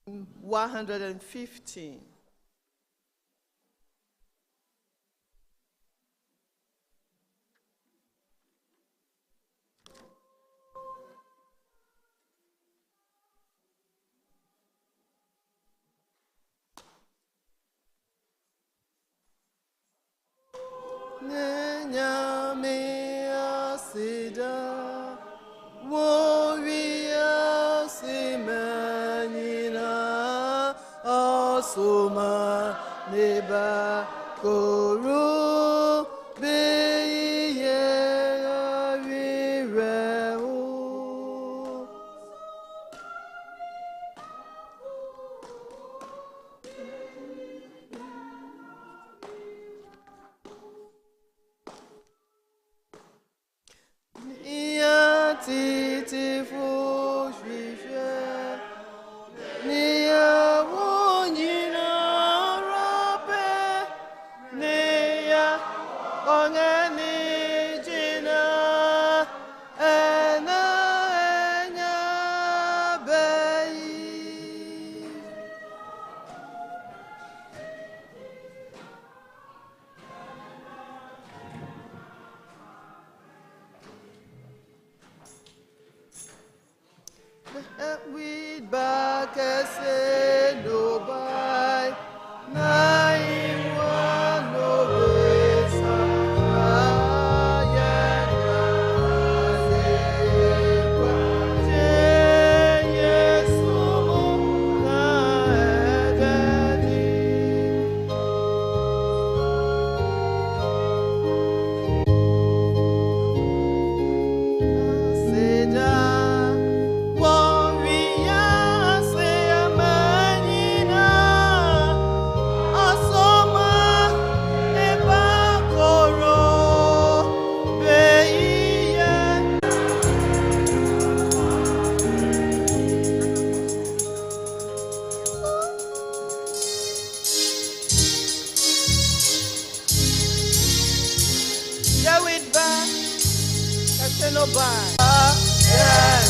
115. Soma neba koro be ya titi fu shwe ni ya wonyina rape ni ya ongeni jina ena enya bei. We back as say no by nine one no no by.